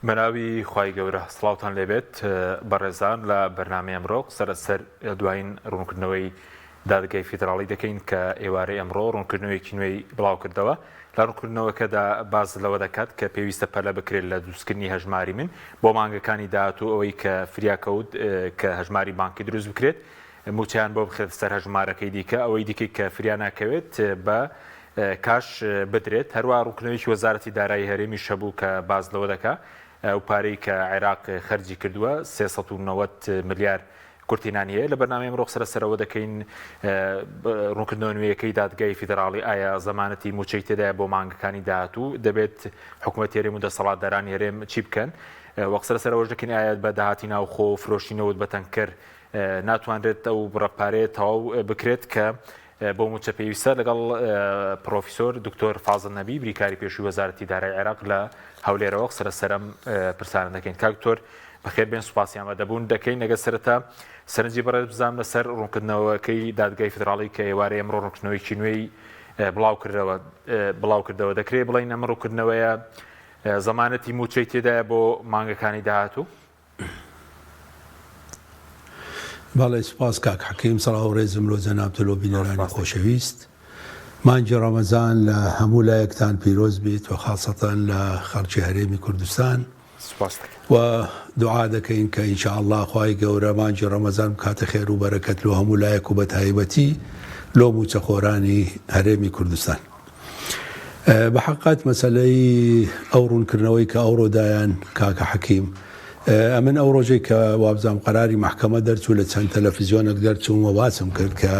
مناوی خوای گەورە سڵاوتان لێبێت بەڕێزان لە بەرنامەی ئەمڕۆ سەر دوایین ڕوونکردنەوەی دادگای فیدراڵی دەکەین کە ئێوارەی ئەمڕۆ ڕوونکردنەوەیکی نوێی بڵاو کردەوە. لە ڕوونکردنەوەکەدا باز لەوە دەکات کە پێویستە پەلە بکرێت لە دروستکردنی هەژماری من بۆ مانگەکانی داهاتوو ئەوەی کە فریاکەوت کە هەژماری بانکی دروست بکرێت موچیان بۆ بخێت سەر هەژمارەکەی دیکە ئەوەی دیکەی کە فریا ناکەوێت بە کاش بدرێت. هەروە ڕوونکردنەوەیکی وەزارەتی دارایی هەرێمی شەبوو کە باز لەوە دەکات ئەو پارەی کە عێراق خەرجی کردووە 390 ملیار کورتینانی هەیە. لە بەرنامەی ئەمڕۆ سەرەوە دەکەین ڕوونکردنەوە نوێیەکەی دادگای فیدراڵی ئایا زەمانەتی موچەی تێدایە بۆ مانگەکانی داهاتوو دەبێت حکوومەتی هەرێم و دەسەڵاتدارانی هەرێم چی بکەن وەک سەرەوەش دەکەین ئایا بە داهاتی ناوخۆ و فرۆشتنەوەت بەتەنکەر ناتوانرێت ئەو بڕەپارەیە تەواو بکرێت کە بۆ موچە پێویستە لەگەڵ پرۆفیسۆر دکتۆر فازڵ نەبی بریکاری پێشووی وەزارەتی دارایی عێراق لە هەولێرەوە سەرم پرسانە دەکەین. کاکتۆر بەخێر بێن سوپاسیان بەدەبوون دەکەین لەگە سەرەتا سەرنجی بەڕێز بزانام لەسەر ڕوونکردنەوەکەی دادگای فیدراڵی کە ئێوارەی ئەمڕۆ ڕوونکردنەوەیکی نوێی بڵاو کردەوە دەکرێت بڵین ئەمە ڕوونکردنەوەیە زەمانەتی موچەی تێدایە بۆ مانگەکانی داهاتوو. باڵێ سوپاس کاک حەکیم سەڵاو و ڕێزم لۆ جەنابتەلۆ بینەرانی خۆشەویست مانگی ڕەمەزان لە هەموو لایەکتان پیرۆز بێت و خاصەتەن لە خەڵکی هەرێمی کوردستان و دوعا دەکەین کە ئینشاءالله خوای گەورە مانگی ڕەمەزان بکاتە خێر و بەرەکەت لۆ هەموو لایەک و بە تایبەتی لۆ موچەخۆرانی هەرێمی کوردستان. بە حەقیقەت مەسەلەی ئەو ڕوونکردنەوەی کە ئەوڕۆدایان کاکە حەکیم ئەمن ئەو ڕۆژێک کە وابزانام قەراری محکەمە دەرچوو لە چەند تەلەڤیزیۆنێک دەرچوومە باسم کرد کە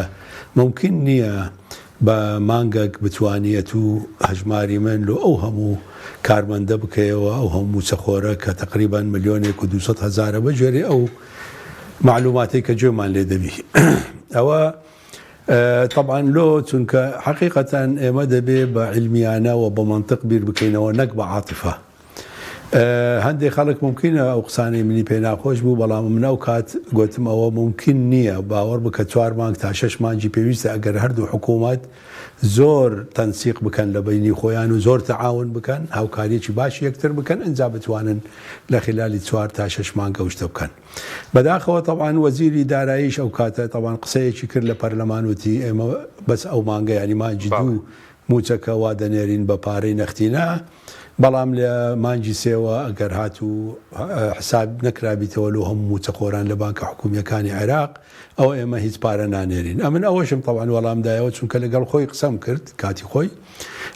ممکن نییە بە مانگێک بتوانێت و هەژماری من لۆ ئەو هەموو کارمەندە بکەیەوە ئەو هەموو چەخۆرە کە تقریبان 1,200,000 بەجێری ئەو معلوماتی کە گوێمان لێ دەبی ئەوە طبعا لۆ چونکە حقیقەتەن ئێمە دەبێ بە علمیانە و بە منطق بیر بکەینەوە نەک بە عاتفە. هەندێک خەڵک ممکنە ئەو قسانەی منی پێ ناخۆش بوو بەڵام من ئەو کات گوتم ئەوە ممکن نییە باوەڕ بکە 4 مانگ تا 6 مانگی پێویستە ئەگەر هەردوو حکوومەت زۆر تەنسیق بکەن لە بینی خۆیان و زۆر تەعاون بکەن هاوکاریەکی باشی یەکتر بکەن ئەنجا بتوانن لە خلالی 4 تا 6 مانگە شتە بکەن. بەداخەوە طبعاً وەزیری داراییش ئەو کاتە طبعاً قسەیەکی کرد لە پەرلەمانوتی ئێمە بەس ئەو مانگە یعنی مانگی دوو موچەکە وا دەنێرین بە پارەی نەختینە بەڵام لە مانگی سێوە ئەگەر هات و حساب نەکرابیتەوە لۆ هەموو موچەخۆران لە بانکە حکوومیەکانی عێراق ئەو ئێمە هیچ پارە نانێرین. ئەمن ئەوەشم طبعاً وەڵامدایەوە چونکە لەگەڵ خۆی قسەم کرد کاتی خۆی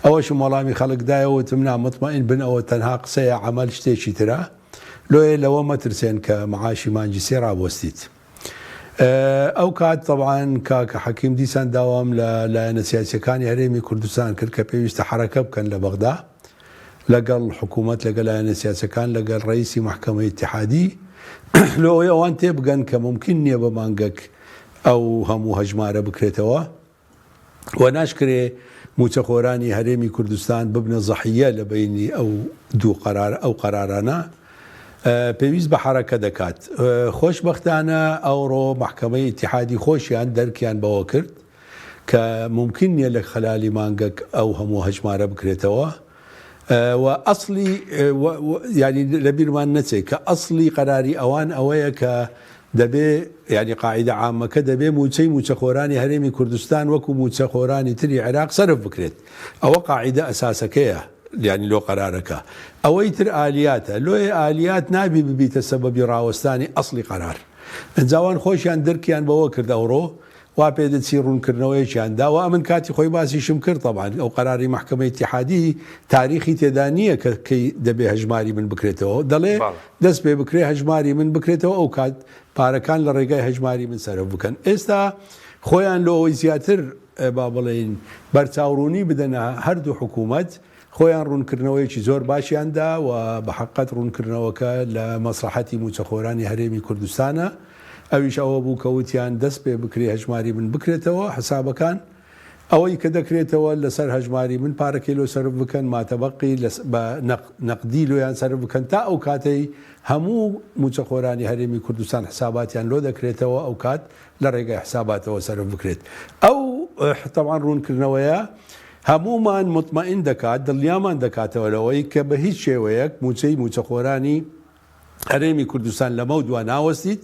ئەوەشم وەڵامی خەڵکدایەوەتم نامطمئن بن ئەوە تەنها قسەیە عەمەل شتێکی ترە لۆیە لەوە مەترسێن کە معاشی مانگی سێ ڕابوەستیت. ئەو کات طبعاً کاکە حەکیم دیسان داوام لە لایەنە سیاسیەکانی هەرێمی کوردستان کرد کە پێویستە حرەکە بکەن لە بەغدا لەگەڵ حکوومەت لەگەڵ لایەنە سیاسەکان لەگەڵ ڕئیسی محکەمەی ئیتیحادی لەوەی ئەوان تێبگەن کە ممکن نییە بە مانگەک ئەو هەموو هەژمارە بکرێتەوە و ناشکرێ موچەخۆرانی هەرێمی کوردستان ببنە زەحیە لە بینی ئەو دوو ئەو قەرارانە پێویست بە حرەکە دەکات. خۆشبەختانە ئەوڕۆ محکەمەی ئیتیحادی خۆشیان دەرکیان بەوە کرد کە ممکن نییە لە خەلالی مانگەک ئەو هەموو هەژمارە بکرێتەوە و ئەسڵی ینی لەبیرمان نەچێت کە ئەسڵی قەراری ئەوان ئەوەیە کە دەبێ ینی قاعدە عامەکە دەبێ موچەی موچەخۆرانی هەرێمی کوردستان وەکو موچەخۆرانی تری عێراق سەرف بکرێت ئەوە قاعدە ئەساسەکەیە ینی لۆ قەرارەکە ئەوەی تر ئالیاتە لۆیە ئالیات نابی ببیتە سەبەبی ڕاوەستانی ئەسڵی قەرار ئەنجاوان خۆشیان دەرکیان بەوە کرد ئەوڕۆ وا پێدەچی ڕوونکردنەوەیەکیان داوە ئەمن کاتی خۆی باسیشم کرد طبعاً ئەو قەراری محکەمەی ئیتیحادی تاریخی تێدا نییە کە کەی دەبێ هەژماری من بکرێتەوە دەڵێ دەست پێ بکرێ هەژماری من بکرێتەوە ئەو کات پارەکان لە ڕێگای هەژماری من سەرف بکەن. ئێستا خۆیان لە ئەوەی زیاتر با بڵێن بەرچاوڕوونی بدەنە هەردوو حکوومەت خۆیان ڕوونکردنەوەیکی زۆر باشیاندا و بە حەقیقەت ڕوونکردنەوەکە لە مەسلحەتی موچەخۆرانی هەرێمی کوردستانە ئەویش ئەوە بوو کەوتیان دەست پێ بکرێ هەژماری من بکرێتەوە حسابەکان ئەوەی کە دەکرێتەوە لەسەر هەژماری من پارەکەی لۆ سەرف بکەن ماتەبەقی بە نەقدی لۆیان سەرف بکەن تا ئەو کاتەی هەموو موچەخۆرانی هەرێمی کوردستان حساباتیان لۆ دەکرێتەوە ئەو کات لە ڕێگای حساباتەوە سەرف بکرێت. ئەو طبعاً ڕوونکردنەوەیە هەمومان مطمئن دەکات دڵنیامان دەکاتەوە لەوەی کە بە هیچ شێوەیەک موچەی موچەخۆرانی هەرێمی کوردستان لەمە دوا ناوەستیت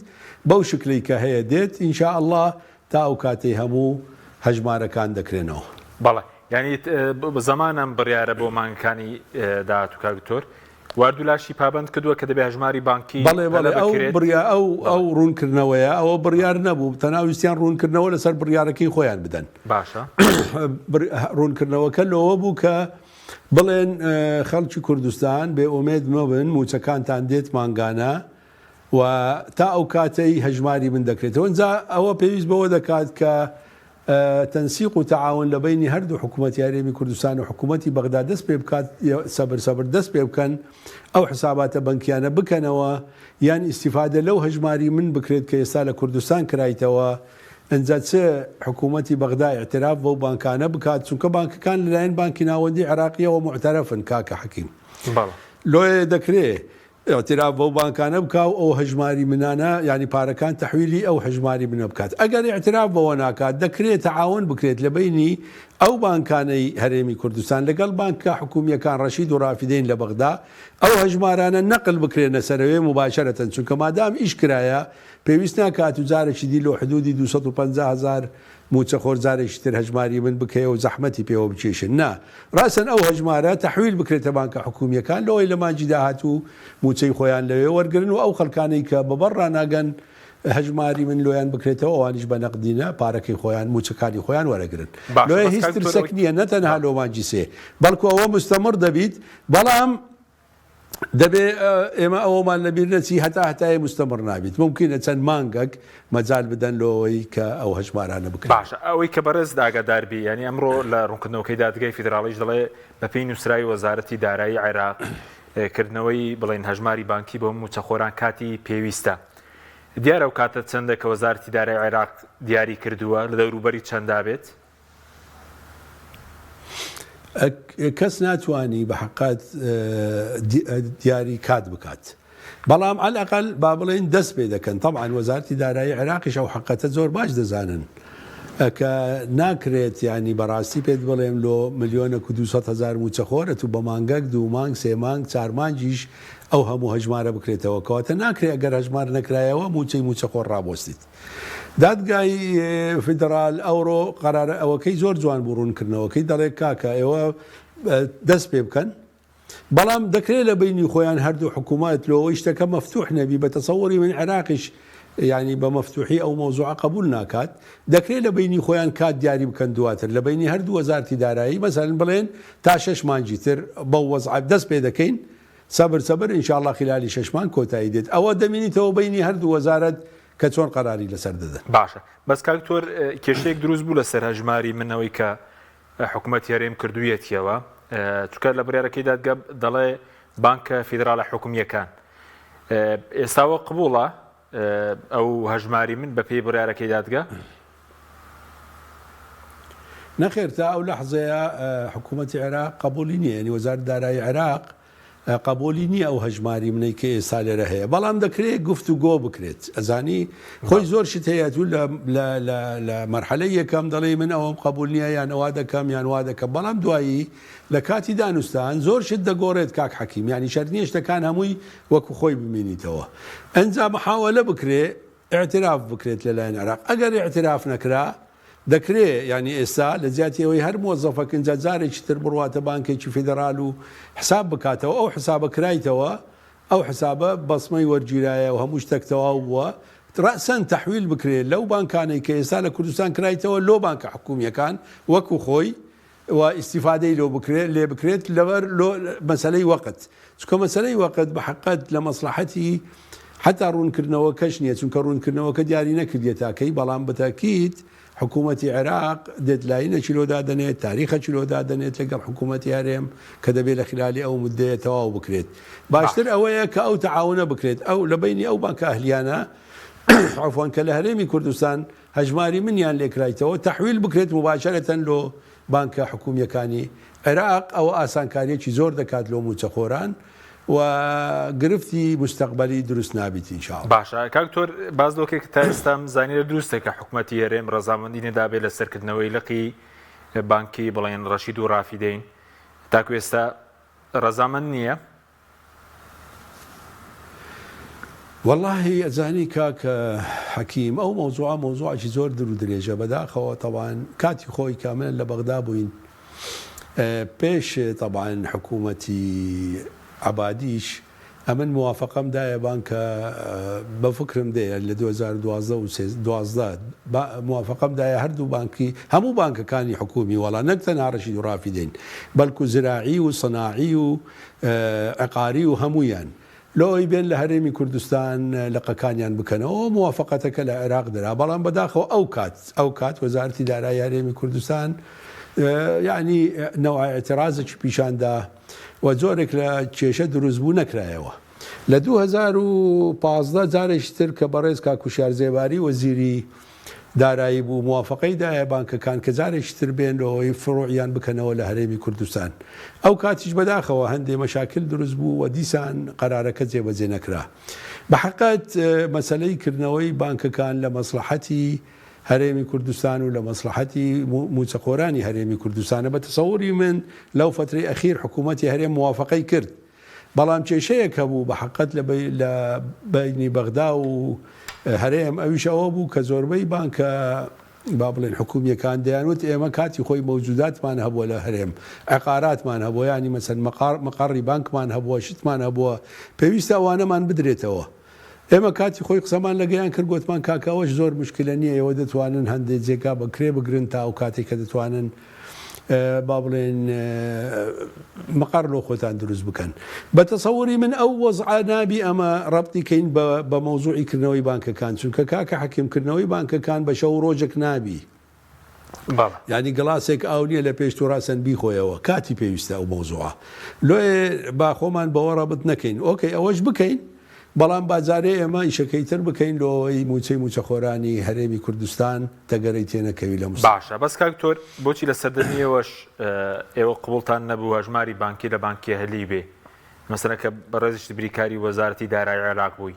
بەو شکلی کە هەیە دێت ئینشاء الله تا ئەو کاتەی هەموو هەژمارەکان دەکرێنەوە. بەڵێ یعنی زمانم بڕیارە بۆ مانگەکانی داهاتوو کاکتۆر واردو لاشی پابند کردووە کە دەبێ هەژماری بانکی ئەو ڕوونکردنەوەیە ئەوە بڕیار نەبوو تەناویستیان ڕوونکردنەوە لەسەر بڕیارەکەی خۆیان بدەن. باشە ڕوونکردنەوەکە لەوە بوو کە بڵێن خەڵکی کوردستان بێ ئومێد مەبن موچەکانتان دێت مانگانە و تا ئەو کاتەی هەژماری من دەکرێتەوە ئەنجا ئەوە پێویست بەوە دەکات کە تەنسیق و تەعاون لە بینی هەردوو حکوومەتی هەرێمی کوردستان و حکوومەتی بەغدا دەست پێ بکات سەبر دەست پێ بکەن ئەو حساباتە بەنکیانە بکەنەوە یان ئیسیفادە لەو هەژماری من بکرێت کە ئێستا لە کوردستان کرایتەوە ئەنجا چ حکوومەتی بەغدا اعتراف بەو بانکانە بکات چونکە بانکەکان لەلایەن بانکی ناوەندی عێراقیەوە معتەرەفن کاکە حەکیم لۆیە دەکرێت اعتراف بەو بانکانە بکاو ئەو هەژماری منانە ینی پارەکان تەحویلی ئەو هەژماری منە بکات ئەگەر اعتراف بەوە ناکات دەکرێت تەعاون بکرێت لە بینی ئەو بانکانەی هەرێمی کوردستان لەگەڵ بانکە حکوومیەکان ڕەشید و ڕافیدەین لە بەغدا ئەو هەژمارانە نەقل بکرێنە سەرەوەی مباشرەتەن چونکە مادام ئیش کرایە پێویست ناکات و جارێکی دی لۆ حدودی 250,000 موچەخۆر جارێکی تر هەژماری من بکەوە و زەحمەتی پێوە بچێشن نا ڕاستن ئەو هەژمارە تەحویل بکرێتە بانکە حکوومیەکان لەوەی لە مانجی داهاتوو موچەی خۆیان لەوێ وەرگرن و ئەو خەڵکانەی کە بەبەڕ ڕناگەن هەژماری من لۆیان بکرێتەوە ئەوانیش بە نەقدینە پارەکەی خۆیان موچەکانی خۆیان وەرەگرن لۆیە هیچ ترسێک نییە نەتەنها لۆ مانجی سێ بەڵکو ئەوە مستەمر دەبیت بەڵام دەبێ ئێمە ئەوەمان لەبیر نەچی هەتای مستەمر نابیت ممکنە چەند مانگەک مەجال بدەن لەوەی کە ئەو هەژمارانە بکەن. باشە ئەوەی کە بەڕێز داگاداربی ینی ئەمڕۆ لە ڕوونکردنەوەکەی دادگای فیدراڵیش دەڵێ بە پێی نووسراوی وەزارەتی دارایی عێراق کردنەوەی بڵێن هەژماری بانکی بۆ موچەخۆران کاتی پێویستە دیارە و کاتە چەندە کە وەزارەتی دارایی عێراق دیاری کردووە لە دەوروبەری چەندا بێت کەس ناتوانانی بە حقات دیاری کات بکات بەڵام عەلەقەل با بڵێن دەست پێ دەکەن طبعاً وەزارەتی دارایی عێراقیش ئەو حقەتە زۆر باش دەزانن کە ناکرێت ینی بەڕاستی پێت بڵێم لۆ 1,200,000 موچەخۆرە و بە مانگەک 2 مانگ 3 مانگ 4 مانگیش ئەو هەموو هەژمارە بکرێتەوە کەواتە ناکرێت ئەگەر هەژمار نەکرایەوە موچەی موچەخۆر ڕابۆستیت. دادگای فیدرال ئەوڕۆ قەرارە ئەوەکەی زۆر جوان بوو ڕوونکردنەوەکەی دەڵێت کاکە ئێوە دەست پێ بکەن بەڵام دەکرێت لە بینی خۆیان هەردوو حکوومەت لەوەی شتەکە مەفتوح نەبی بە تەسەووری من عێراقیش ینی بە مەفتوحی ئەو مۆزوع قبول ناکات دەکرێت لە بینی خۆیان کات دیاری بکەن دواتر لە بینی هەردوو وەزارەتی دارایی مەسەڵەن بڵێن تا 6 مانگی تر بەو وەزعەت دەست پێ دەکەین سەبر ئینشاءالله خلالی 6 مانگ کۆتایی دێت ئەوە دەمێنیتەوە بینی هەردوو وەزارەت کە چۆن قەراری لەسەر دەدەن. باشە بەس کاکتۆر کێشەیەک دروست بوو لەسەر هەژماری منەوەی کە حکوومەتی هەرێم کردوویەتیەوە چونکە لە بڕیارەکەی دادگا دەڵێ بانکە فیدراڵە حکوومیەکان ئێستاوە قبوڵە ئەو هەژماری من بە پێی بڕیارەکەی دادگا نەخێر تا ئەو لەحزەیە حکوومەتی عێراق قبولی نییە ینی وەزارەتی دارایی عێراق قبولی نییە ئەو هەژماری منەی کە ئێستا لێرە هەیە بەڵام دەکرێت گفتوگۆ بکرێت ئەزانی خۆی زۆر شت هەیە تو لە مەرحەلەی یەکەم دەڵێ من ئەوەم قبول نییە یان ئەوا دەکەم یان وا دەکەم بەڵام دوایی لە کاتی دانوستان زۆر شت دەگۆڕێت کاک حەکیم ینی شەرنیە شتەکان هەمووی وەکو خۆی بمێنیتەوە ئەنجا محاولە بکرێت اعتراف بکرێت لەلایەن عێراق ئەگەر اعتراف نەکرا دەکرێت ینی ئێستا لە جیاتیەوەی هەر مۆزەفەکن جارێکی تر بڕواتە بانکێکی فیدرال و حساب بکاتەوە ئەو حسابە کرایتەوە ئەو حسابە بەسمەی وەرگیرایە و هەموو شتێکتەوا بووە ڕەسەن تەحویل بکرێت لەو بانکانەی کە ئێستا لە کوردستان کرایتەوە لۆ بانکە حکوومیەکان وەکو خۆی و ئیسیفادەی لێ بکرێت لەبەر مەسەلەی وەقت چونکە مەسەلەی وەقت بە حقەت لە مەسلحەتی حتا ڕوونکردنەوە کەش نییە چونکە ڕوونکردنەوەکە دیاری نەکردێت تاکەی بەڵام بەتاکید حکوومەتی عێراق دێتلاینەکی لۆدا دەنێت تاریخەکی لۆدا دەنێت لەگەڵ حکوومەتی هەرێم کە دەبێت لە خلالی ئەو مدەیە تەواو بکرێت باشتر ئەوەیە کە ئەو تەعاونە بکرێت ئەو لە بینی ئەو بانکە ئەهلیانە عفوان کە لە هەرێمی کوردستان هەژماری منیان لێکرایتەوە تەحویل بکرێت مباشرەتەن لۆ بانکە حکوومیەکانی عێراق ئەوە ئاسانکاریەکی زۆر دەکات لۆ موچەخۆران و گرفتی مستقبلی دروست نابیت ئینشاءالله. باشە کاکتۆر باز دۆکێک تا ئێستا زانیرە دروستە کە حکوومەتی هەرێم ڕەزامەندی نەدابێت لە سەرکردنەوەی لقی بانکی بڵێن ڕەشید و ڕافیدەین تاکو ئێستا ڕەزامەند نییە؟ والله ئەزانی کاک حەکیم ئەو مۆزوعێکی زۆر در و درێژە بەداخەوە طبعاً کاتی خۆی کاملەن لە بەغدا بووین پێش طبعاً حکوومەتی عەبادیش ئەمن موافقەم دایە بانکە بەفکرم دەیە لە 2012 و 2012 موافقەم دایە هەردوو بانکی هەموو بانکەکانی حکومی وەڵا نەک تەنها ڕەشید و ڕافیدەین بەڵکو زراعی و سەناعی و عقاری و هەموویان لۆی بێن لە هەرێمی کوردستان لەقەکانیان بکەنەوە موافقەتەکە لە عێراق درا بەڵام بەداخەوە ئەو کات وەزارەتی دارایی هەرێمی کوردستان یعنی نەوع ئێترازێکی پیشاندا و جۆرێک لە کێشە دروست بوو نەکرایەوە لە 2015 جارێکی تر کە بەڕێز کاکوشار زێباری وەزیری دارایی بوو موافقەی دایە بانکەکان کە جارێکی تر بێنەوەی فڕۆعیان بکەنەوە لە هەرێمی کوردستان ئەو کاتیش بەداخەوە هەندێک مەشاکل دروست بوو و دیسان قەرارەکە جێبەجێ نەکرا بە حقیقەت مەسەلەی کردنەوەی بانکەکان لە مەسلحەتی هەرێمی کوردستان و لە مەسلحەتی موچەخۆرانی هەرێمی کوردستانە بە تەسەووری من لەو فترەی ئەخیر حکوومەتی هەرێم موافقەی کرد بەڵام کێشەیەکە بوو بە حقیقەت لە بینی بەغدا و هەرێم ئەویش ئەوە بوو کە زۆربەی بانکە با بڵێن حکومیەکان دەیانوت ئێمە کاتی خۆی مەوجوداتمان هەبووە لە هەرێم عقاراتمان هەبووە ینی مەسەن مەقەڕی بانکمان هەبووە شتمان هەبووە پێویستە ئەوانەمان بدرێتەوە ئێمە کاتی خۆی قسەمان لەگەیان کرد گوتمان کاکەوەش زۆر مشکلە نییە ئێوە دەتوانن هەندێک جێگا بەکرێ بگرن تا ئەو کاتێک کە دەتوانن با بڵێن مەقەڕ لۆ خۆتان دروست بکەن بە تەسەووری من ئەو وەزعە نابی ئەمە ڕەبتی کەین بە مەوزوعی کردنەوەی بانکەکان چونکە کاکە حەکیمکردنەوەی بانکەکان بە شەو ڕۆژێک نابی ینی گڵاسێک ئاو نییە لە پێش تووڕاستەن بیخۆیەوە کاتی پێویستە ئەو مەوزوعە لۆێ با خۆمان بەوە ڕەبت نەکەین ئۆکەی ئەوەش بکەین بەڵام بازارێ ئێمە ئیشەکەی تر بکەین لەوەی موچەی موچەخۆرانی هەرێمی کوردستان تەگەرەی تێنەکەوی لە باشە بەس کاکتۆر بۆچی لە سەردەمیەوەش ئێوە قبولتان نەبوو هەژماری بانکی لە بانکی هەلی بێ مەسەلەن کە بەڕێزی بریکاری وەزارەتی دارایی عێراق بووی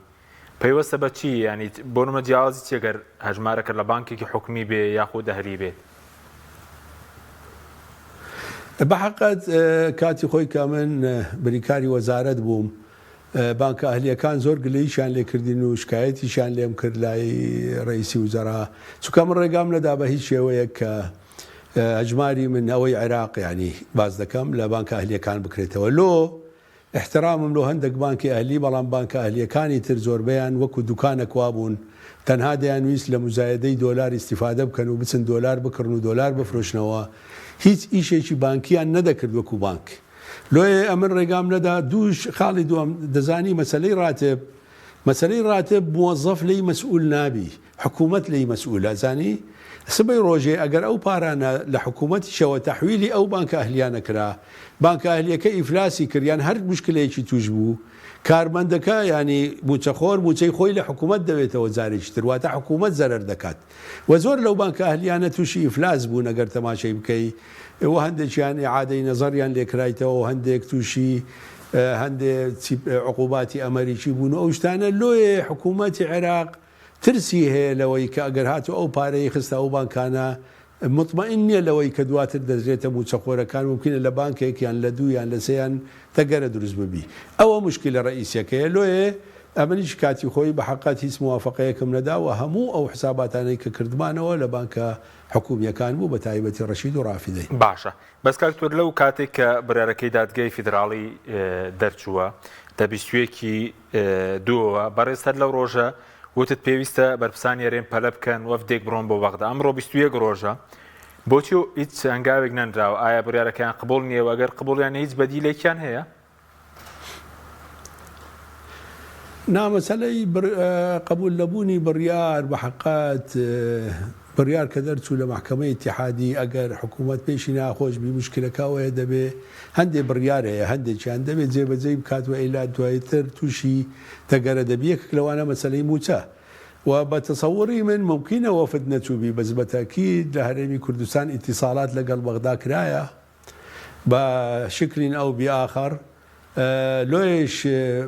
پەیوەستە بە چی ینی بۆ نمە جیاوازی چێگەر هەژمارەکە لە بانکێکی حکومی بێ یاخود هەلی بێت بە حقیقەت کاتی خۆی کە من بریکاری وەزارەت بووم بانکە ئەهلیەکان زۆر گلەییشان لێکردین و شکایەتیشان لێم کرد لای ڕئیسی وزەرا چونکە من ڕێگام لەدا بە هیچ شێوەیەک کە هەژماری من ئەوەی عێراق ینی باز دەکەم لە بانکە ئەهلیەکان بکرێتەوە لۆ احترامم لۆ هەندێک بانکی ئەهلی بەڵام بانکە ئەهلیەکانی تر زۆربیان وەکو دوکانە کوابوون تەنها دەیانویست لە مزایدەی دۆلار استیفادە بکەن و بچن دۆلار بکڕن و دۆلار بفرۆشنەوە هیچ ئیشێکی بانکیان نەدەکرد وەکو بانک لۆیە ئەمن ڕێگام لەدا دووش خاڵی دووەم دەزانی مەسەلەی ڕاتب موەزەف لی مەسئول نابی حکوومەت لی مەسئولە زانی سبەی ڕۆژێ ئەگەر ئەو پارانە لە حکوومەتیشەوە تەحویلی ئەو بانکە ئەهلیانە کرا بانکە ئەهلیەکە ئیفلاسی کردیان هەر مشکلەیەکی توش بوو کارمەندەکە ینی موچەخۆر موچەی خۆی لە حکوومەت دەوێتەوە جارێکی تر واتە حکوومەت زەرەر دەکات و زۆر لەو بانکە ئەهلیانە تووشی ئیفلاس بوو نەگەر تەماشای بکەی ئەوە هەندێکیان عادەی نەزەریان لێکرایتەوە هەندێک تووشی هەندێک عقوباتی ئەمریکی بوون و ئەو شتانە لۆیە حکوومەتی عێراق ترسی هەیە لەوەی کە ئەگەر هاتو ئەو پارەی خستە ئەو بانکانە مطمئن نییە لەوەی کە دواتر دەزرێتە موچەخۆرەکان ممکنە لە بانکێکیان لە دوویان لە سەیان تەگەرە دروست ببی ئەوە مشکلە ڕئیسەکەیە لۆیە ئەمەنیش کاتی خۆی بە حقات هیچ موافقەیەکم نەداوە هەموو ئەو حساباتانەی کە کردمانەوە لە بانکە حکومیەکان بوو بە تایبەتی ڕەشید و ڕافیدەی باشە بەس کاکتۆر لەو کاتێک کە بڕارەکەی دادگای فیدراڵی دەرچووە دەبیستویەکی دووەوە بەڕێز هەر لەو ڕۆژە وتت پێویستە بەرپرسانی هەرێم پەلە بکەن وەفدێک بڕۆن بۆ بەغدا ئەمڕۆ 21 ڕۆژە بۆچی و هیچ هەنگاوێک نەنراوە ئایا بڕارەکەیان قبول نییە ئەگەر قبولیان هیچ بەدیلێکیان هەیە؟ نامەسەلەی قبول لەبوونی بڕیار بە حقات بڕیار کە دەرچوو لە محکەمەی ئیتیحادی ئەگەر حکوومەت پێشی ناخۆش بی مشکلەکەوەیە دەبێ هەندێک بڕیار هەیە هەندێکیان دەبێت جێبەجێی بکاتوە ئەیلا دوایتر تووشی تەگەرە دەبیەک لەوانە مەسەلەی موچە و بە تەسەووری من ممکنە وەفد نەچووبی بەس بە تاکید لە هەرێمی کوردستان ئیتیساڵات لەگەڵ بەغدا کرایە بە شکلین ئەو بیاخەر لۆیش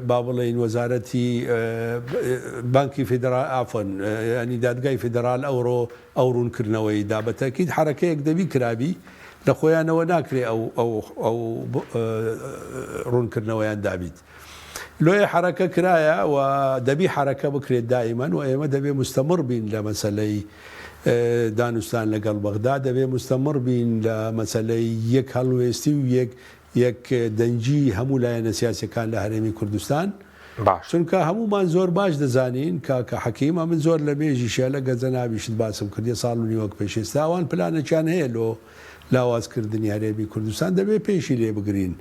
با بڵێن وەزارەتی بانکی فیدرال ئافۆن ینی دادگای فیدرال ئەو ڕوونکردنەوەی دا بە تاکید حرەکەیەک دەبی کرابی لە خۆیانەوە ناکرێ ئەو ڕوونکردنەوەیان دابیت. لۆیە حرەکە کرایە و دەبی حرەکە بکرێت دائیمەن و ئێمە دەبێ مستەمر بین لە مەسەلەی دانوستان لەگەڵ بەغدا، دەبێ مستەمر بین لە مەسەلەی یەک هەڵوێستی و یەک دەنجی هەموو لایەنە سیاسەکان لە هەرێمی کوردستان. چونکە هەمومان زۆر باش دەزانین کە حەکیمە من زۆر لە بێژی شێلە گەزە نابیشت باسم کردی ساڵ و نیوەک پێشێستاوان پلانەکیان هەیە لۆ لاوازکردنی هەرێمی کوردستان دەبێ پێشی لێ بگرین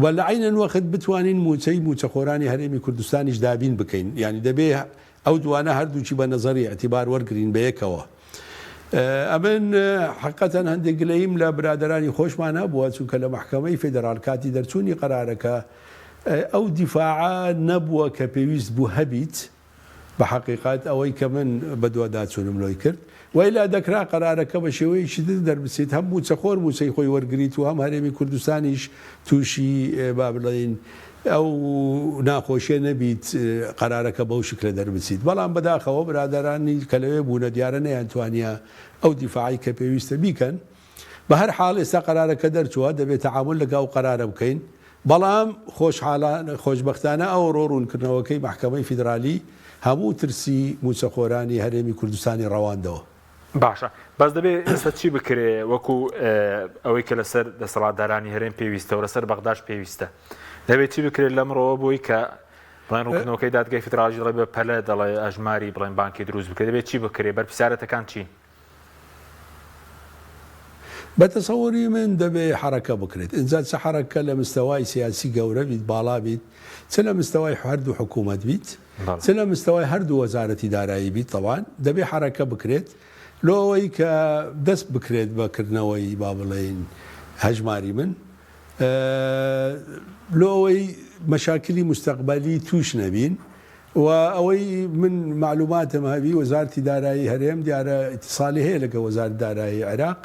و لە عینەن وەخت بتوانین موچەخۆرانی هەرێمی کوردستانیش دابین بکەین، یعنی دەبێ ئەو دوانە هەردووچی بە نەزەری ئەتیبار وەرگرین بە یەکەوە. ئەمن حقەتەن هەندێک گلەیم لە برادرانی خۆشمان هەبووە چونکە لە محکەمەی فێدەرال کاتی دەرچوونی قەرارەکە ئەو دیفاعە نەبووە کە پێویست بوو هەبیت بە حقیقات ئەوەی کە من بەدوواداچوونم لۆی کرد وەیلا دەکرا قەرارەکە بە شێوەیەکی دەربچێت هەم موچەخۆر موچەی خۆی وەرگریت و هەم هەرێمی کوردستانیش تووشی با بڵێن ئەو ناخۆشیە نەبیت قەرارەکە بەو شکلە دەربچیت. بەڵام بەداخەوە برادرانی کە لەوێ بوونە دیارە نەیانتوانە ئەو دیفاعی کە پێویستە بیکەن. بە هەر حاڵ ئێستا قەرارەکە دەرچووە دەبێت تەعامل لەگەڵ قەرارە بکەین، بەڵام خۆشبەختانە ئەو ڕۆڕوونکردنەوەکەی محکەمەی فیدرالی هەموو ترسی موچەخۆرانی هەرێمی کوردستانی ڕەواندەوە. باشە بەس دەبێت ئێستا چی بکرێ وەکو ئەوەی کە لەسەر دەسەڵاتدارانی هەرێم پێویستە و لەسەر بەغداش پێویستە دەبێت چی بکرێت لەمڕۆوە بۆی کە بڵێن ڕوونکردنەوەکەی دادگای فیدرالی دەڵێ بە پەلە دەڵێ ئەژماری بڵێن بانکی دروست بکرێت دەبێت چی بکرێت بەرپرسیارەتەکان چی؟ بەتەسەوەری من دەبێ حرەکە بکرێت ئینجا چه حرەکە لە مستەوای سیاسی گەورە بیت باڵا بیت چ لە مستەوای هەردوو حکوومەت بیت چ لە مستەوای هەردوو وەزارەتی دارایی بیت طبعاً دەبێ حرەکە بکرێت لۆەوەی کە دەست بکرێت بەکردنەوەی با بڵێن هەژماری من لۆەوەی مەشاکلی مستەقبەلی توش نەبین و ئەوەی من معلوماتم هەبی وەزارەتی دارایی هەرێم دیارە ئیتیساڵی هەیە لەگە وەزارەتی دارایی عێراق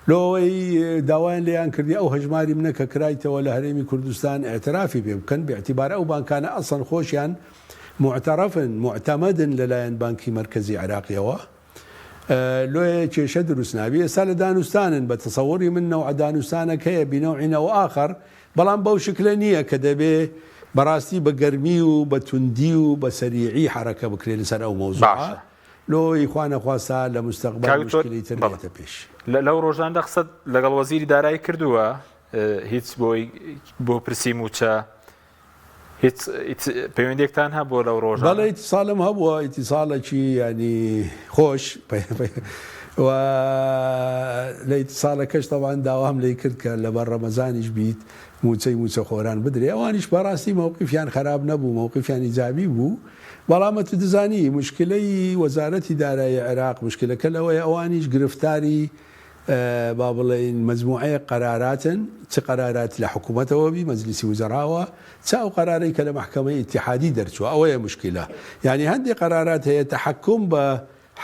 لۆەوەی داوایان لێیان کردی ئەو هەژماری منە کە کرایتەوە لە هەرێمی کوردستان ئاعترافی پێ بکەن باعتیبار ئەو بانکانە ئەسڵ خۆشیان معتەرەفن معتەمەدن لەلایەن بانکی مەرکەزی عێراقیەوە لۆیە کێشە دروست نابی. ئێستا لە دانوستانن بە تەسەوەری من نەوع دانوستانێک هەیە بینەوعینەوە ئاخر بەڵام بەو شکلە نییە کە دەبێ بەڕاستی بە گەرمی و بە توندی و بە سەریعی حرەکە بکرێت لەسەر ئەو مەوزوعە لۆی خوانەخواستا لە مستەقبل مشکلی تر بێتە پێش. لەو ڕۆژاندا قسەت لەگەڵ وەزیری دارایی کردووە هیچ بۆ پرسی موچە هیچ پەیوەندێکتان هەبووە لەو ڕۆژە؟ بەڵێ ئیتیساڵم هەبووە ئیتیساڵێکی ینی خۆش و لە ئیتیساڵەکەش تەوان داوام لێ کرد کە لەبەر ڕەمەزانیش بیت موچەی موچەخۆران بدرێ ئەوانیش بەڕاستی مووقیفیان خراپ نەبوو مووقیفیان ئیجابی بوو. بەڵامە تو دەزانی مشکلەی وەزارەتی دارایی عێراق مشکلەکە لەوەیە ئەوانیش گرفتاری با بڵێن مەجموعەیە قەراراتن چ قەراراتی لە حکوومەتەوە بی مەجلیسی وزەراوە چ ئەو قەرارەی کە لە محکەمەی ئیتیحادی دەرچووە ئەوەیە مشکلە. یعنی هەندێک قەرارات هەیە تەحەکوم بە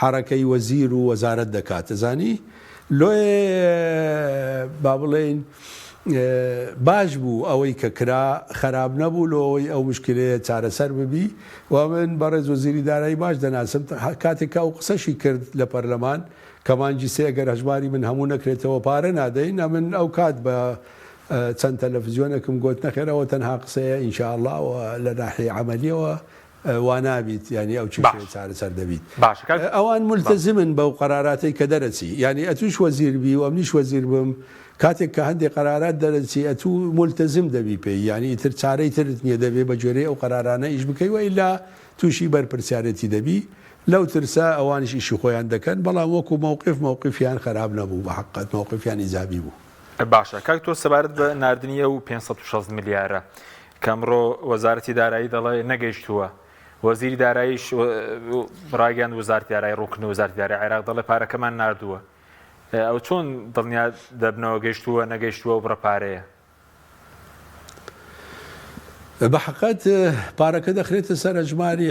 حرەکەی وەزیر و وەزارەت دەکات دەزانی لۆیە با بڵێن باش بوو ئەوەی کە کرا خراپ نەبوو لەوەی ئەو مشکلەیە چارەسەر ببی و من بەڕێز وەزیری دارایی باش دەناسم کاتێکا و قسەشی کرد لە پەرلەمان کەمانجی سێ ئەگەر هەژماری من هەموو نەکرێتەوە پارە نادەین من ئەو کات بە چەند تەلەڤیزیۆنێکم گوت نەخێرەوە تەنها قسەیە ئینشاءالله لە ناحیە عەمەلیەوە وانابیت ینی ئەو چی چارەسەر دەبیت. ئەوان ملتەزمن بەو قەراراتەی کە دەرەچی ینی ئەتوش وەزیر بی و ئەمنیش وەزیر بم کاتێک کە هەندێک قەرارات دەرەچی ئەتوو ملتەزم دەبی پێی ینی تر چارەی ترت نییە دەبێ بە جۆرەی ئەو قەرارانە ئیش بکەی وە ئیلا تووشی بەرپرسیارەتی دەبی لەو ترسا ئەوانش ئیشی خۆیان دەکەن بەڵام وەکو مووقیفیان خراپ نەبوو بە حقیقەت مووقیفیان ئیجابی بوو. باشە کاک تۆ سەبارەت بە ناردنیە و 560 میلیارە کەمڕۆ وەزارەتی دارایی دەڵێ نەگەیشتووە وەزیری داراییش ڕاگەیاند وەزارەتی دارایی ڕوونکردنەوەی وەزارەتی دارایی عێراق دەڵێ پارەکەمان ناردووە ئەو چۆن دڵنیا دەبنەوە گەیشتووە نەگەیشتووە و بڕەپارەیە؟ بە حقیقەت پارەکە دەخرێتە سەر ئەژماری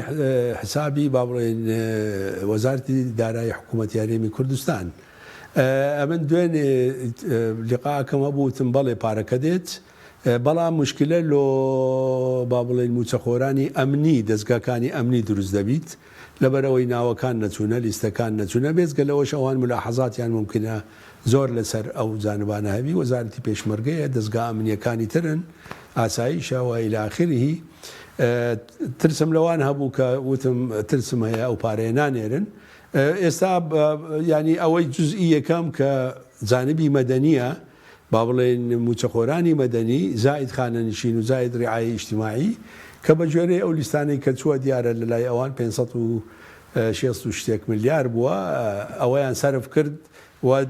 حسابی با بڵێن وەزارەتی دارایی حکوومەتی هەرێمی کوردستان. ئەمن دوێنێ لیقاکەم هەبووتم بەڵێ پارەکە دێت بەڵام مشکلە لۆ با بڵێن موچەخۆرانی ئەمنی دەستگاکانی ئەمنی دروست دەبیت لەبەرەوەی ناوەکان نەچوونە لیستەکان نەچوونە بێزگە لەوەش ئەوان ملاحەزاتیان ممکنە زۆر لەسەر ئەو جانبانە هەبی وەزارەتی پێشمەرگەیە دەستگا ئەمنیەکانی ترن ئاساییشە و إلى آخره ترسم لەوان هەبوو کە وتم ترسم هەیە ئەو پارەیە نانێرن ئێستا ینی ئەوەی جزئی یەکەم کە جانبی مەدەنیە با بڵێن موچەخۆرانی مەدەنی زائد خانەنشین و زائد ڕعای ئیجتیماعی کە بە جۆرەی ئەو لیستانەی کە چووە دیارە لە لای ئەوان 560 ملیار بووە ئەوەیان سەرف کرد و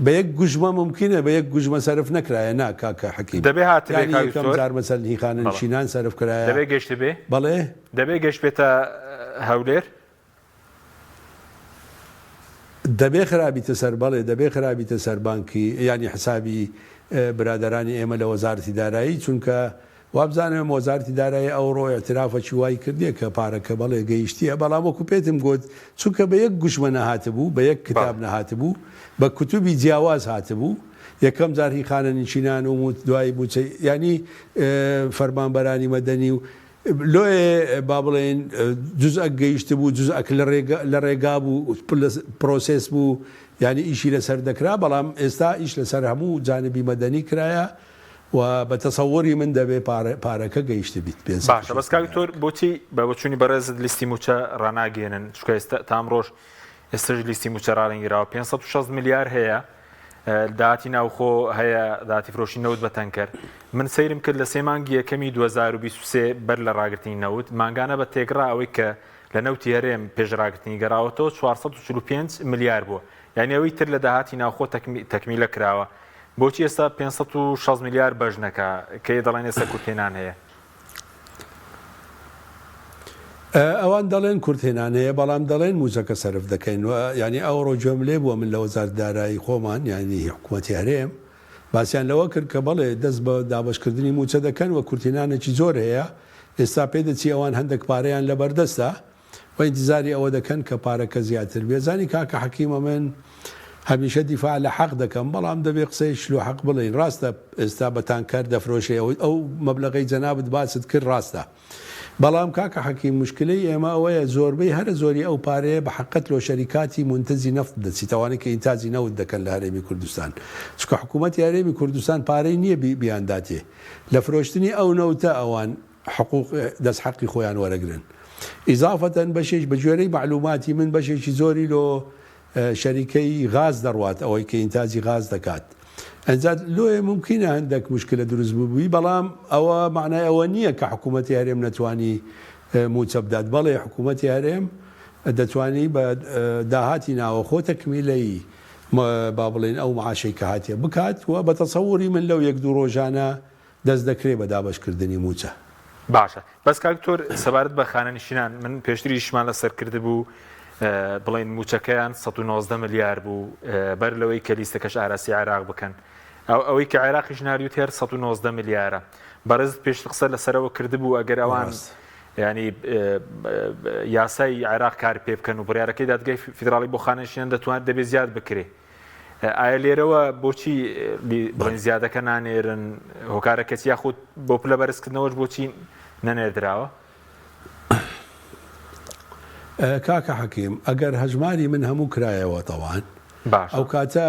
بە یەک گوژمە ممکنە بە یەک گوژمە سەرف نەکرایە نا کاکە حەکیم دەبێ هاتبێکم جار مەسەلنی خانەنشینان سەرف کرایە دەبێ گەشت بێ بەڵێ دەبێ گەشت بێتە هەولێر دەبێ خراپیتە سەر بەڵێ دەبێ خراپیتە سەر بانکی ینی حسابی برادرانی ئێمە لە وەزارەتی دارایی چونکە وابزانم وەزارەتی دارایی ئەوڕۆ اعترافەکی وای کردێ کە پارەکە بەڵێ گەیشتیە بەڵام وەکو پێتم گوت چونکە بە یەک گوشمە نەهاتبوو بە یەک کتاب نەهاتبوو بە کوتوبی جیاواز هاتبوو یەکەم جار هی خانەنشینان و دوای بووچە ینی فەرمانبەرانی مەدەنی و لۆێ با بڵێن جزئەک گەیشت بوو جزئەک لە ڕێگا بوو پرۆسس بوو ینی ئیشی لەسەر دەکرا بەڵام ئێستا ئیش لەسەر هەموو جانبی مەدەنی کرایە و بە تەسەووری من دەبێ پارەکە گەیشت بیت پێ باشە بەس کاکتۆر بۆچی بە بۆچوونی بەڕێزت لیستی موچە ڕناگەێنن چکە ئێستا تام ڕۆژ ئێستاژ لیستی موچە ڕاڵنگیراوە 560 ملیار هەیە داهاتی ناوخۆ هەیە داهاتی فرۆشی نەوت بە تەنکەر من سەیرم کرد لە 3 مانگی یەکەمی 2023 بەر لە ڕاگررتنی نەوت ماگانە بە تێگڕا ئەوەی کە لە نەوتی هەرێم پێشڕاگررتنی گەڕاوەتەوە 445 ملیار بووە یعنی ئەوەی تر لە داهاتی ناوخۆ تەکمیلە کراوە بۆچی ئێستا 560 ملیار بەژنەکە کە دەڵێن ئێستا کورتێنان هەیە ئەوان دەڵێن کورتێنان هەیە بەڵام دەڵێن موچەکە سەرف دەکەین ینی ئەو ڕۆژێم لێ بووە من لە وەزارەتی دارایی خۆمان ینی حکوومەتی هەرێم باسییان لەوە کرد کە بەڵێ دەست بە دابشکردنی موچە دەکەن و کورتێنانێکی زۆر هەیە ئێستا پێدەچی ئەوان هەندێک پارەیان لە بەردەستە و ئینتیزاری ئەوە دەکەن کە پارەکە زیاتر بێزانی کاکە حەکیمە من هەمیشە دیفاع لە حەق دەکەم بەڵام دەبێ قسەی شلو حەق بڵین ڕاستە ئێستا بە تانکەر دەفرۆشێ ئەو مەبلەغی جەنابەت باست کرد ڕاستە بەڵام کاکە حەکیم مشکلەی ئێمە ئەوەیە زۆربەی هەرە زۆری ئەو پارەیە بە حقت لۆ شەریکاتی منتەزی نەفت دەچیتەوانێت کە ئینتاجی نەوت دەکەن لە هەرێمی کوردستان چکە حکوومەتی هەرێمی کوردستان پارەی نییە بیانداتێ لە فرۆشتنی ئەو نەوتە ئەوان حقوق دەست حەقی خۆیان وەرەگرن ئیزافەتەن بەشێش بە جۆرەی معلوماتی من بەشێکی زۆری لۆ شەریکەی غاز دەڕوات ئەوەی کە ئینتاجی غاز دەکات ئەنجات لۆیە ممکنە هەندێک مشکلە دروست ببووی بەڵام ئەوە معنای ئەوە نییە کە حکوومەتی هەرێم نەتوانی موچە بدات بەڵێ حکوومەتی هەرێم دەتوانی بە داهاتی ناوەخۆ تەکمیلەی با بڵێن ئەو معاشەی کە هاتیە بکات و بە تەسەووری من لەو 1-2 ڕۆژانە دەست دەکرێت بە دابشکردنی موچە باشە بەس کاکتۆر سەبارەت بە خانەنشینان من پێشتریشمان لەسەر کرد بوو بڵێن موچەکەیان 190 ملیار بوو بەر لەوەی کە لیستەکەش ئاراسی عێراق بکەن ئەوەی کە عێراقیش ناریوت هێر 190 ملیارە بەڕێزت پێش قسە لەسەرەوە کردبوو ئەگەر ئەوان ینی یاسای عێراق کار پێ بکەن و بڕیارەکەی دادگای فیدراڵی بۆ خانەنشینان دەتوانێت دەبێت زیاد بکرێ ئایا لێرەوە بۆچی بڵێن زیادەکە نانێرن هۆکارەکەسی یاخود بۆ پلە بەرزکردنەوەش بۆچی نەنێردراوە کاکە حەکیم ئەگەر هەژماری من هەموو کرایەوە تەوان ئەو کاتە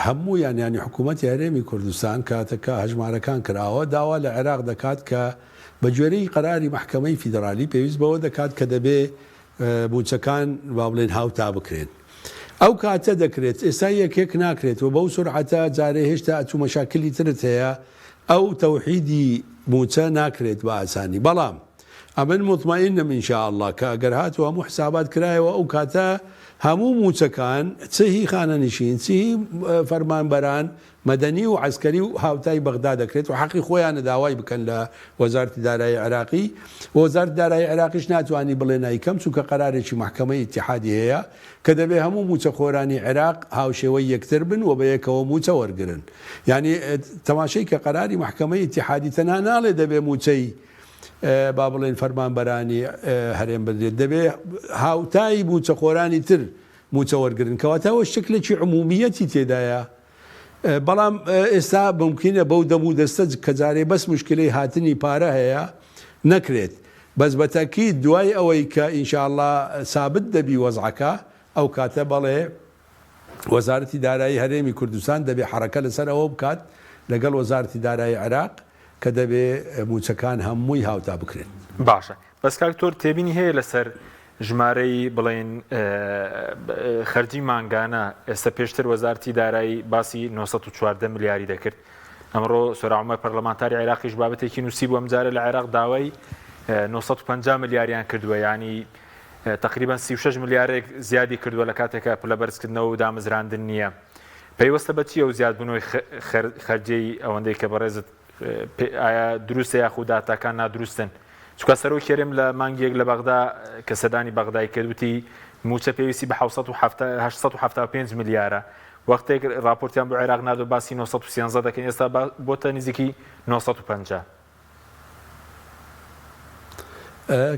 هەموو ینی حکوومەتی هەرێمی کوردستان کاتەکە هەژمارەکان کراوە داوا لە عێراق دەکات کە بە گوێرەی قەراری محکەمەی فیدرالی پێویست بەوە دەکات کە دەبێ بوچەکان با بڵێن هاوتا بکرێن ئەو کاتە دەکرێت ئێستا یەکێک ناکرێت و بەو سورعەتە جارێ هێشتا ئەچوو مەشاکلی ترت هەیە ئەو تەوحیدی موچە ناکرێت بە ئاسانی بەڵام ئەمن مطمئنم إن شاء الله کە ئەگەر هاتووە هەموو حسابات کرایەوە ئەو کاتە هەموو موچەکان چهی خانەنشین چی فەرمانبەران مەدەنی و عسکەری و هاوتای بەغدا دەکرێت و حەقی خۆیانە داوای بکەن لە وەزارەتی دارایی عێراقی وەزارەتی دارایی عێراقیش ناتوانانی بڵێ نایکەم چونکە قەرارێکی محکەمەی ئیتیحادی هەیە کە دەبێ هەموو موچەخۆرانی عێراق هاوشێوەی یەکتر بن و بە یەکەوە موچە وەرگرن یعنی تەماشەی کە قەراری محکەمەی ئیتیحادی تەنها ناڵێ دەبێ موچەی با بڵێن فەرمانبەرانی هەرێم بدرێت دەبێ هاوتایی موچەخۆرانی تر موچە وەرگرن کەواتەوە شکلێکی عمومیەتی تێدایە بەڵام ئێستا ممکنە بەو دەم و دەستە کە جارێ بەس مشکلەی هاتنی پارە هەیە نەکرێت بەس بەتەکی دوای ئەوەی کە ئینشاءالله سابت دەبی وەزعەکە ئەو کاتە بەڵێ وەزارەتی دارایی هەرێمی کوردستان دەبێ حرەکە لەسەرەوە بکات لەگەڵ وەزارەتی دارایی عێراق کە دەبێ موچەکان هەمووی هاوتا بکرێن. باشە بەس کاکتۆر تێبینی هەیە لەسەر ژمارەی بڵێن خەرجی مانگانە ئێستا پێشتر وەزارەتی دارایی باسی 914 ملیاری دەکرد ئەمڕۆ سۆراعمە پەرلەمانتاری عێراقیش بابەتێکی نووسی بووە ئەمجارە لە عێراق داوای 950 ملیاریان کردووە ینی تقریبا 36 ملیارێک زیادی کردووە لە کاتێکە پلە بەرزکردنەوە و دامەزراندن نییە. پەیوەستە بە چیە و زیادبوونەوەی خەرجەی ئەوەندەی کە بەڕێزت ئایا دروستە یاخود داتاکان نادروستن؟ چکە سەرۆ کێرم لە مانگیەک لە بەغدا کە سەدانی بەغدای کردوتی موچە پێویستی بە 875 ملیارە وەختێک راپۆرتیان بۆ عێراق نادۆ باسی 913 دەکەن ئێستا بۆتە نزیکی 950.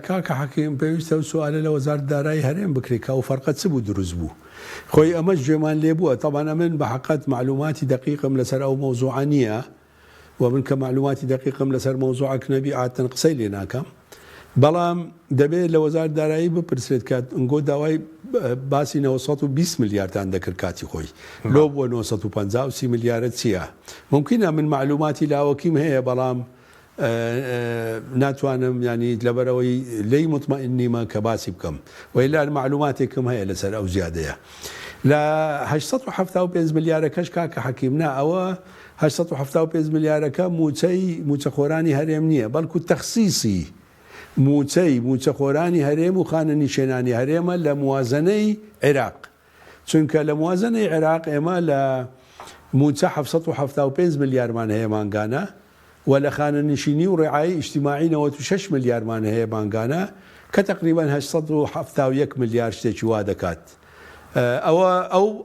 کاکە حەکیم پێویستە و سوالە لە وەزارەتی دارایی هەرێم بکرێت کە ئەو فەرقە چ بوو دروست بوو خۆی ئەمەش گوێمان لێ بووە تەبانە من بە حەقەت معلوماتی دقیقم لەسەر ئەو مەوزوعە نییە و من کە معلوماتی دقیقم لەسەر مەوزوعەک نەبی عادەتەن قسەی لێ ناکەم بەڵام دەبێت لە وەزارەتی دارایی بپرسێت کە ئەنگۆ داوای باسی 920 ملیاردان دەکرد کاتی خۆی لۆ بۆ 950 ملیارە چییە؟ ممکنە من معلوماتی لاوەکیم هەیە بەڵام ناتوانم ینی لەبەرەوەی لی مطمئن نیمە کە باسی بکەم وەیلا معلوماتێکم هەیە لەسەر ئەو زیادەیە لە 875 ملیارەکەش کاکە حەکیم نا ئەوە 875 ملیارەکە موچەخۆرانی هەرێم نییە بەڵکو تەخسیسی موچەخۆرانی هەرێم و خانە نیشێنانی هەرێمە لە موازنەی عێراق چونکە لە موازنەی عێراق ئێمە لە موچە 775 ملیارمان هەیە مانگانە و لە خانە نشینی و ڕێعایی ئیجتیماعی 96 ملیارمان هەیە مانگانە کە تقریبا 871 ملیار شتێکی وا دەکات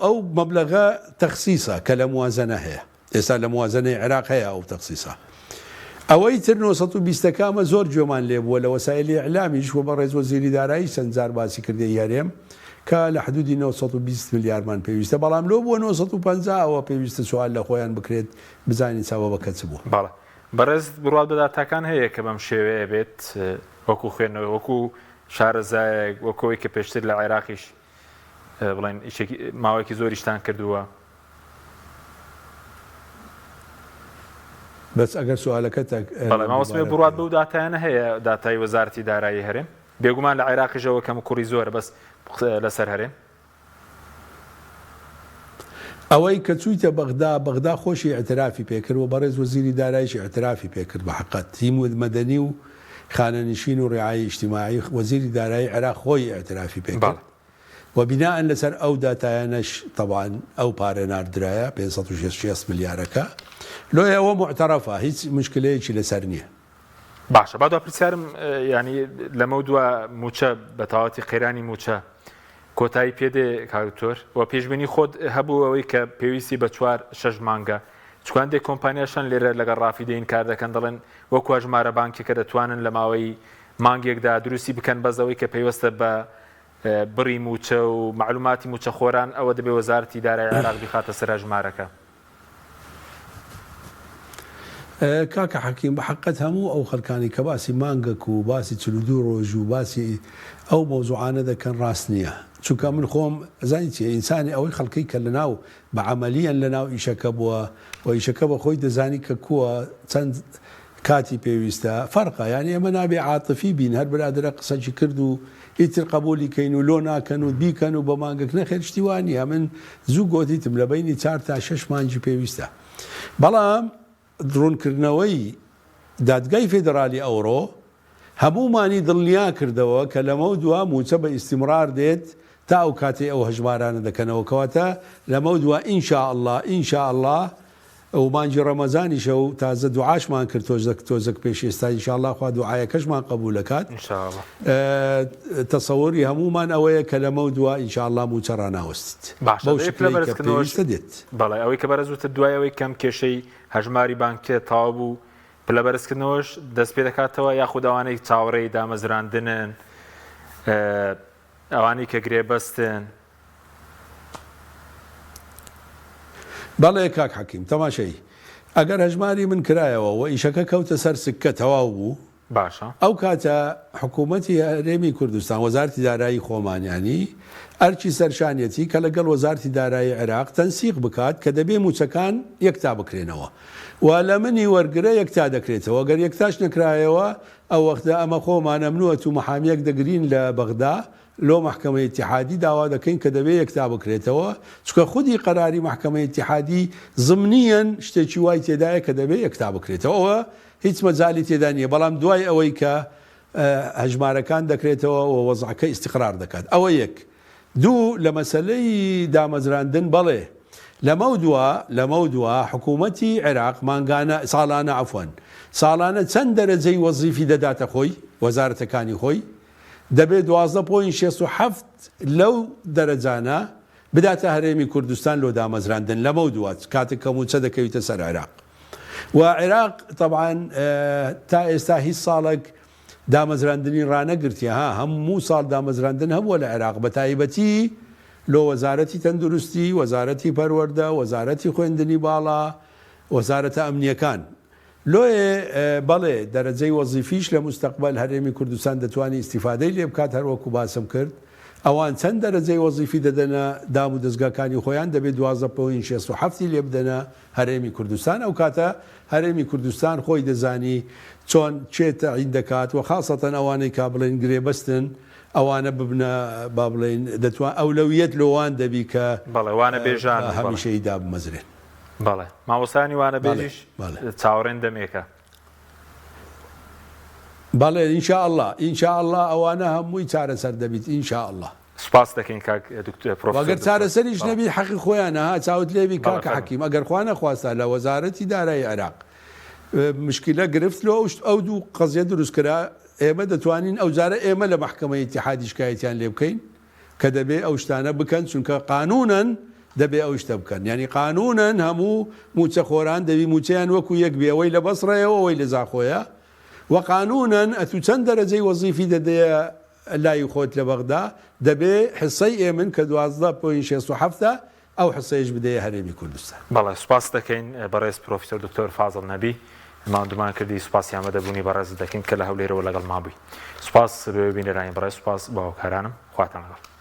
ئەو مەبلەغە تەخسیسە کە لە موازنە هەیە ئێستا لە موازنەی عێراق هەیە ئەو تەخسیسە ئەوەی تر 920ەکەمە زۆر گوێمان لێ بووە لە وەسایلی ئیعلامیش وە بە ڕێز وەزیری دارایی چەندجار باسی کردەی هەرێم کە لە حدودی 920 ملیارمان پێویستە بەڵام لۆ بووە 950 ئەوە پێویستە سوال لە خۆیان بکرێت بزانین سەبەبەکە چ بووە. بەڵێ بەڕێز بڕات بداتاکان هەیە کە بەم شێوەیە بێت وەکو خوێندنەوە وەکو شارەزایەک وەکەوەی کە پێشتر لە عێراقیش بڵێن ماوەیەکی زۆریشتان کردووە. بەس ئەگەر سوالەکە ماوەسمێ بڕات بەو داتایانە هەیە داتای وەزارەتی دارایی هەرێم بێگومان لە عێراقیشەوە کەم کوڕی زۆرە بەس لەسەر هەرێم ئەوەی کە چوویتە بەغدا خۆشی ئەترافی پێکرد و بەڕێز وەزیری داراییش ئەترافی پێکرد بە حقەت تیم مەدەنی و خانەنشین و ڕێعایی ئیجتیماعی وەزیری دارایی عێراق خۆی ئەترافی پێکرد و بیناءن لەسەر ئەو داتایانەش طبعاً ئەو پارە ناردرایە 560 ملیارەکە لۆ ئەوە معتەرەفە هیچ مشکلەیەکی لەسەر نییە. باشە بادوا پرسیارم ینی لەمە دووە موچە بە تەواوەتی قەیرانی موچە کۆتایی پێدێ کاکتۆر و پێشبینی خۆت هەبوو ئەوەی کە پێویستی بە 4-6 مانگە چکاندێک کۆمپانیاشان لێرە لەگەڵ ڕافیدەین کار دەکەن دەڵێن وەکو ژمارە بانکێکە دەتوانن لە ماوەی مانگێکدا دروستی بکەن بەزەوەی کە پێوەستە بە بڕی موچە و معلوماتی موچە خۆران ئەوە دەبێ وەزارەتی دارایی عێراق بخاتە سەر ژمارەکە. کاکە حەکیم بە حقەت هەموو ئەو خەڵکانی کە باسی مانگەک و باسی 42 ڕۆژ و باسی ئەو مەوزوعانە دەکەن ڕاست نییە چونکە من خۆم زانی چیە ئینسانی ئەوەی خەڵکی کە لەناو بە عەمەلیەن لەناو ئیشەکە بووە و ئیشەکە بە خۆی دەزانی کە کووە چەند کاتی پێویستە فەرقە یعنی ئەمە نابێ عاتفی بین هەر برادرە قسەی کرد و ئیتر قبولی کەین و لۆ ناکەن و بیکەن و بە مانگەک نەخێر شتیوانیە من زوو گۆتیتم لە بینی 4 تا 6 مانگی پێویستە بەڵام درۆنکردنەوەی دادگای فێدرالی ئەوڕۆ هەمومانی دڵنیا کردەوە کە لەمە دووە موچە بە ئیستیمرار دێت تا ئەو کاتێ ئەو هەژمارانە دەکەنەوە کەواتە لەمە دووە ئینشاءالله ئەو مانجی ڕەمەزانیشە و تازە دوعاشمان کرد تۆزەک پێش ئێستا ئینشاءالله خوا دوعایەکەشمان قبول دەکات تەسەووری هەمومان ئەوەیە کە لەمە دووە ئینشاءالله موچە ڕاناوەستیت پێویستە دێت. بەڵێ ئەوەی کە بەرەزوتە دوایەوەی کەم کێشەی هەژماری بانکێ تاوا بوو پلە بەرزکردنەوەش دەست پێ دەکاتەوە یاخود ئەوانەی چاوەڕێی دامەزراندنن ئەوانی کە گرێبەستن. بەڵێ کاک حەکیم تەماشەی ئەگەر هەژماری من کرایەوە و ئیشەکە کەوتە سەر سکە تەواو بوو باشە ئەو کاتە حکوومەتی هەرێمی کوردستان وەزارتی دارایی خۆمانیانی ئەرچی سەرشانەتی کە لەگەڵ وەزارتی دارایی عێراق تەنسیق بکات کە دەبێ موچەکان یەکتا بکرێنەوە و لە منی وەرگرە یەکتا دەکرێتەوە گەر یەکتاش نەکرایەوە ئەو وەختە ئەمە خۆمان ئەمنوەت و مەحامیەک دەگرین لە بەغدا لۆ محکمەی اتحادی داوا دەکەین کە دەبێت یەکتا بکرێتەوە چکە خودی قەراری محکمەی اتحادی ضمنیەن شتێکی وای تێدایە کە دەبێت یەکتا بکرێتەوە ئەوە هیچ مەجالی تێدا نیە بەڵام دوای ئەوەی کە هەژمارەکان دەکرێتەوە و وەزعەکە ئیستیقرار دەکات ئەوە یەک دوو لە مەسلەی دامەزراندن بەڵێ لەمە دووە حکوومەتی عێراق مانگانە ساڵانە عەفوەن ساڵانە چەند دەرەجەی وەزیفی دەداتە خۆی وەزارەتەکانی خۆی دەبێت 12.67 لەو دەرەجانە بداتە هەرێمی کوردستان لۆ دامەزراندن لەمە دوات کاتێک کەموچە دەکەویتە سەر عێراق و عێراق طبعاً تا ئێستا هیچ ساڵێک دامەزراندنی ڕانەگرتیە هەموو ساڵ دامەزراندن هەبووە لە عێراق بە تایبەتی لۆ وەزارەتی تەندروستی وەزارەتی پەروەردە وەزارەتی خوێندنی باڵا وەزارەتە ئەمنیەکان لۆیێ بەڵێ دەرەجەی وەزیفیش لە مستەقبل هەرێمی کوردستان دەتوانانی ئیستیفادەی لێ بکات هەروەکو باسم کرد ئەوان چەند دەرەجەی وەزیفی دەدەنە دام و دەستگاکانی خۆیان دەبێت 12.67 لێ بدەنە هەرێمی کوردستان ئەو کاتە هەرێمی کوردستان خۆی دەزانی چۆن چێتە عین دەکات و خاصەتەن ئەوانەی کا بڵێن گرێبەستن ئەوانە ببنە با بڵێن دەتوان ئەولەویەت لەوان دەبی کە بەڵێوانە بێژان هەمیشەی دابمەزرێن بەڵێ ماوەسانی وانە بێژیش چاوەڕێن دەمێکە بەڵێ ئینشاءالله ئەوانە هەمووی چارەسەر دەبیت ئینشاءالله سپاس دەکەین کاک دکتۆر پرۆفێسۆر ئەگەر چارەسەریش نەبی حەقی خۆیانە چاوت لێبی کاکە حەکیم ئەگەر خوا نەخواستا لە وەزارەتی دارایی عێراق مشکلە گرفت لۆ ئەو دوو قەزیە دروستکرا ئێمە دەتوانین ئەو جارە ئێمە لە محکمەی اتحادی شکایەتیان لێ بکەین کە دەبێ ئەو شتانە بکەن چونکە قانونەن دەبێ ئەو شتە بکەن یعنی قانونەن هەموو موچەخۆران دەبی موچەیان وەکو یەک بێ ئەوەی لە بەسڕەیەوە ئەوەی لە زاخۆیە و قانونەن ئەتو چەند دەرەجەی وەزیفی دەدەیە لای خۆت لە بەغدا دەبێ حسەی ئێمن کە 12.67 ئەو حسەیەش بدەیە هەرێمی کوردستان بەڵێ سپاس دەکەین بەڕێز پرۆفێسۆر دکتۆر فازڵ نەبی مادومان کردی سوپاسیان بەدەبوونی بەڕێز دەکەین کە لە هەولێرەوە لەگەڵ مابووی سوپاس بێ بینەرانی بەڕێز سوپاس باوەکارانم خواتان لەگەڵ